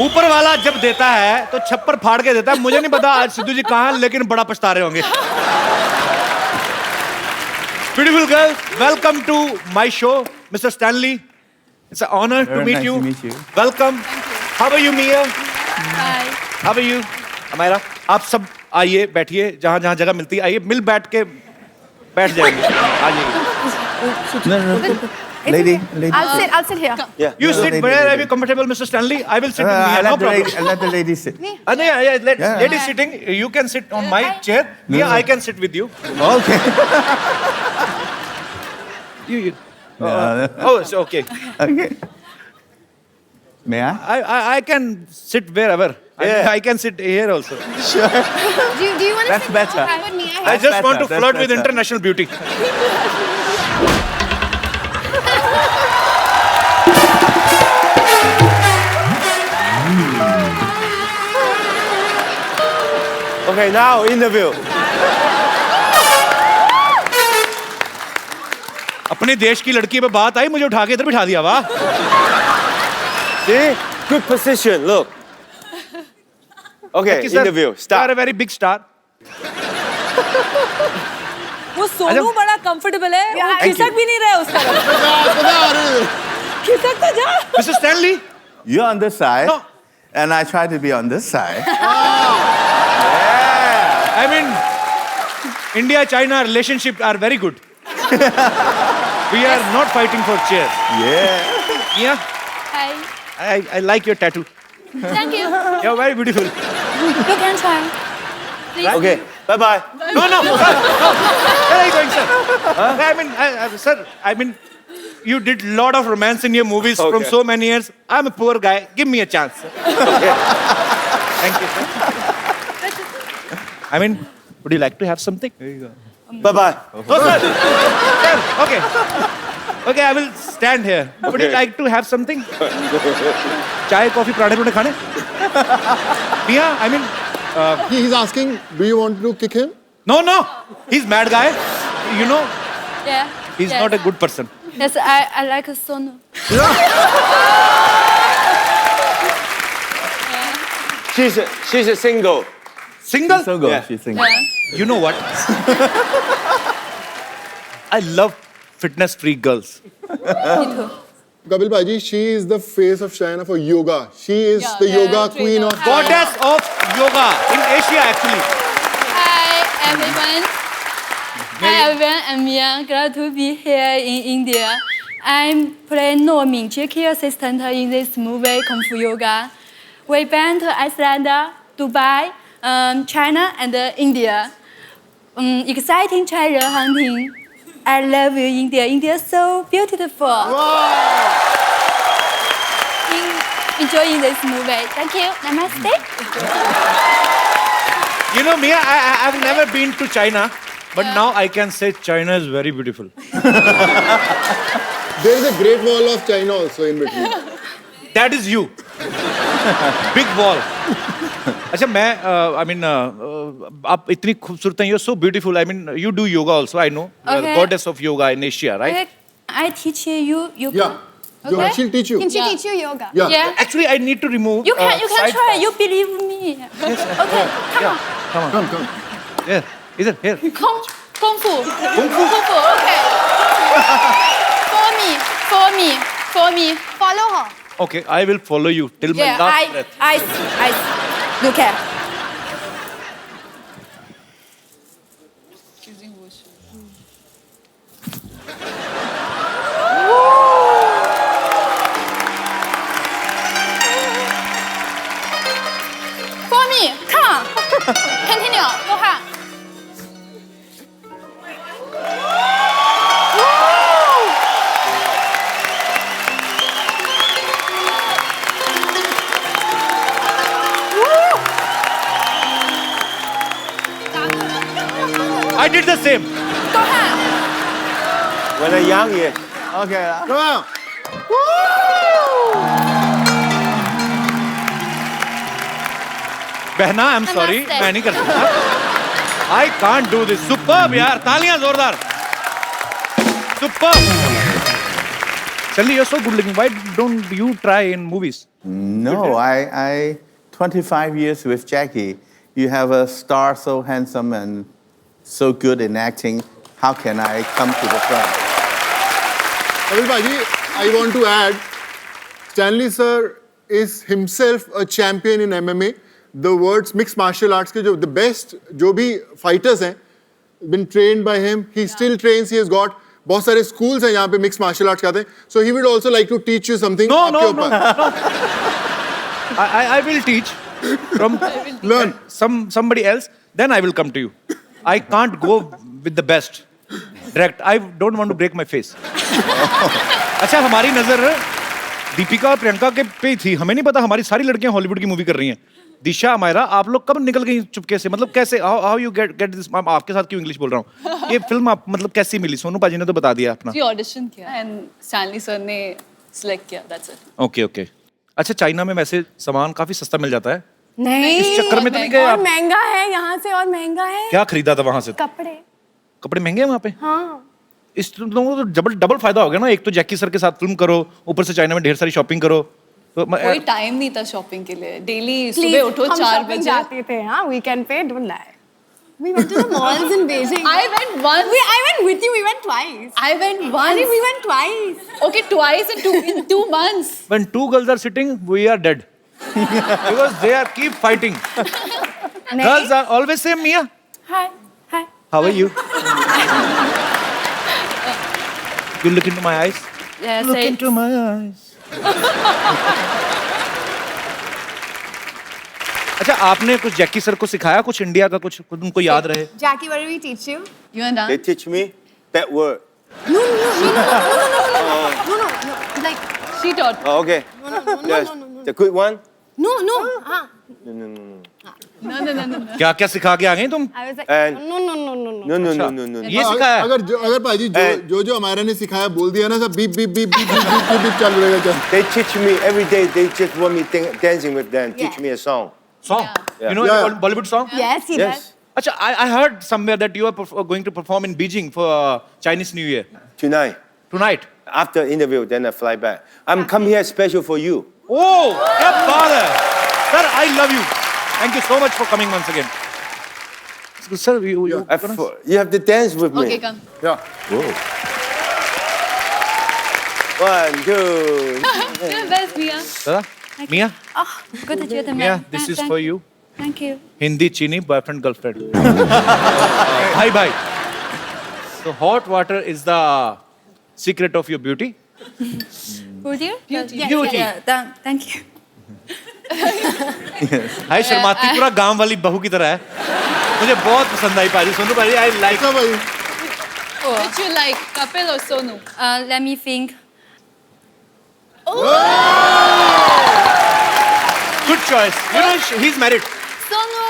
ऊपर वाला जब देता है तो छप्पर फाड़ के देता है। मुझे नहीं पता आज सिद्धू जी कहाँ हैं, लेकिन बड़ा पछता रहे होंगे। Beautiful girls, welcome to my show, Mr. Stanley. It's an honor to meet you. Welcome. How are you, Mia? Hi. How are you, Amira? आप सब आइए, बैठिए, जहाँ जहाँ जगह मिलती है आइए, मिल बैठ के बैठ जाएंगे। आ जाइए। Lady. I'll sit here. Yeah. You sit where are you comfortable, Mr. Stanley? I will sit with Mia. No problem. Let the lady sit. Lady sitting. You can sit on my chair. Mia, I can sit with you. Okay. You. No. Oh, so okay. Okay. May I? I can sit wherever. Yeah. I can sit here also. Sure. Do you want to That's sit better. outside with me? I just want to better, flirt that's with better. international beauty. Okay, now interview. अपने देश की लड़की पे बात आई, मुझे उठा के इधर बिठा दिया। वाह। See? Good position, look. Okay, Thank you, sir. interview. You are a Start. very big star. वो सोनू बड़ा कंफर्टेबल है, वो Thank खिसक you. भी नहीं रहा है उस तरफ। खिसक तो जा। Mr. Stanley. You're on this side, No. and I try to be on this side. I mean, India-China relationship are very good. We are not fighting for chairs. Yeah. Mia, Hi. I like your tattoo. Thank you. You're very beautiful. You can try. Please. Okay, bye-bye. No, sir. No. Where are you going, sir? I mean, sir, I mean, you did a lot of romance in your movies from Okay. so many years. I'm a poor guy. Give me a chance. Sir. Thank you, sir. I mean, would you like to have something? Bye-bye. No, sir. Sir, okay. Okay, I will stand here. Would you Okay. like to have something? Chai, coffee, pradhe khane? Mia, I mean, He's asking, do you want to kick him? no. He's mad guy. You know, Yeah. he's yes. not a good person. Yes, I like Sonu. She's a single. Single? So good. Yeah. She's single. Yeah. You know what? I love fitness freak girls. Me too. Kapil Bhaji, she is the face of China for yoga. She is Yeah, the yeah, yoga trainer. queen of China. Goddess of yoga in Asia, actually. Hi, everyone. Hi, everyone. I'm Mia. Glad to be here in India. I'm playing No Mingqie, key assistant in this movie Kung Fu Yoga. We been to Iceland, Dubai, China, and India. Exciting treasure hunting. I love you, India. India is so beautiful. Enjoying this movie. Thank you. Namaste. You know, Mia, I've never been to China, but now I can say China is very beautiful. There is a great wall of China also in between. That is you. Big wall. अच्छा I mean, आप इतनी खूबसूरत हैं. You're so beautiful. I mean, you do yoga also. I know. You are the Okay. goddess of yoga in Asia, right? Okay. I teach you yoga. Yeah. Okay. She'll teach you. Can she Yeah. teach you yoga? Yeah. Yeah. Actually, I need to remove. You can side try. fat. You believe me. Okay. Yeah. Come. Here. Either here. Kung fu. Kung fu. Okay. For me. Follow her. Okay, I will follow you till my Yeah. last breath. I. Look at. For me. Come on. Continue. Go ahead. I did the same. Go ahead. When I'm young, yeah. Okay. Come on. बहना, I'm sorry, Namaste. मैं नहीं कर सकता. I can't do this. Superb यार, तालियां जोरदार. Superb. Sally, you're so good looking. Why don't you try in movies? No, I 25 years with Jackie. You have a star so handsome and so good in acting. How can I come to the front? Kapil Bhaji, I want to add, Stanley sir is himself a champion in MMA. The words mixed martial arts के जो the best जो भी fighters हैं, been trained by him. He still trains. He has got बहुत सारे schools हैं यहाँ पे mixed martial arts खाते हैं. So he would also like to teach you something. No, आपके no, no, ऊपर. no. I will teach from Learn. somebody else. Then I will come to you. I can't go with the best. Direct. I don't want to break my face. अच्छा हमारी नजर दीपिका और प्रियंका के पे ही थी. हमें नहीं पता हमारी सारी लड़कियां हॉलीवुड की मूवी कर रही हैं. दिशा मायरा आप लोग कब निकल गई चुपके से? मतलब कैसे हाउ यू गेट दिस? मैं आपके साथ क्यों इंग्लिश बोल रहा हूँ? ये फिल्म आप मतलब कैसी मिली? सोनू पाजी ने तो बता दिया अपना. जी ऑडिशन किया एंड स्टैनली सर ने सिलेक्ट किया, दैट्स इट. Okay okay. अच्छा चाइना में वैसे सामान काफी सस्ता मिल जाता है. नहीं, इस चक्कर में तो नहीं गए और आप? महंगा है यहाँ से, और महंगा है. क्या खरीदा था वहां से? कपड़े. कपड़े महंगे हैं वहाँ पे? हाँ. इस तुम लोगों को तो डबल फायदा हो गया ना. एक तो जैकी सर के साथ फिल्म करो, ऊपर से चाइना में ढेर सारी शॉपिंग करो. तो कोई टाइम नहीं था शॉपिंग के लिए. डेली सुबह उठो 4 बजे. जाते थे. हाँ, वीकेंड पे. Don't lie. We went to the malls in Beijing. I went once. I went with you. We went twice. I went once. We went twice. Okay, twice in 2 months. when two girls are sitting, we are dead. Because they are keep fighting. Girls are always same. Mia, Hi. Hi. how are you? You look into my eyes. Yeah, Look say into my eyes. अच्छा आपने कुछ Jackie sir को सिखाया कुछ India का कुछ उनको याद रहे? Jackie, what did we teach you? You and They I. teach me that word. No. Like, She taught. Oh, okay. Yes. The good one? no. No. क्या क्या सिखा के आ गई तुम? I was like, And- no. No. ये सिखाया? अगर पाजी जो हमारा ने सिखाया बोल दिया ना सब beep beep beep beep beep beep beep चालू रहेगा. They teach me every day. They just want me dancing with them. Teach Yeah. me a song. Song. Yeah. You know Yeah. Bollywood song? Yes, he Yes. does. अच्छा I heard somewhere that you are going to perform in Beijing for Chinese New Year Tonight. tonight. After interview, then I fly back. I'm come here special for you. Oh, क्या बात है. Sir, I love you. Thank you so much for coming once again. Sir, you You have to dance with me. Okay, come. One, two. Yeah, that's Mia. Dada, Mia, Oh, good that you're the Mia, man. this is for you. Thank you. Hindi chini boyfriend girlfriend. Bye. So hot water is the secret of your beauty. Would you? Beauty. Yeah, Beauty. Yeah. Thank you. हाय शर्माती पूरा गांव वाली बहू की तरह है. मुझे बहुत पसंद आई पाजी. सोनू पाजी, I like. ऐसा भाई. Which you like, Kapil or Sonu? Let me think. Good choice. You know he's married. Sonu,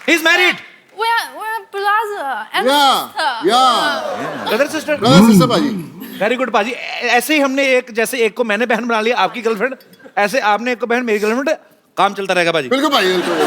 He's married. we're brother and Yeah. Brother sister. Brother sister पाजी. वेरी गुड पाजी. ऐसे ही हमने एक जैसे एक को मैंने बहन बना लिया आपकी गर्लफ्रेंड, ऐसे आपने एक को बहन मेरी गर्लफ्रेंड. काम चलता रहेगा पाजी. बिल्कुल भाई बिल्कुल.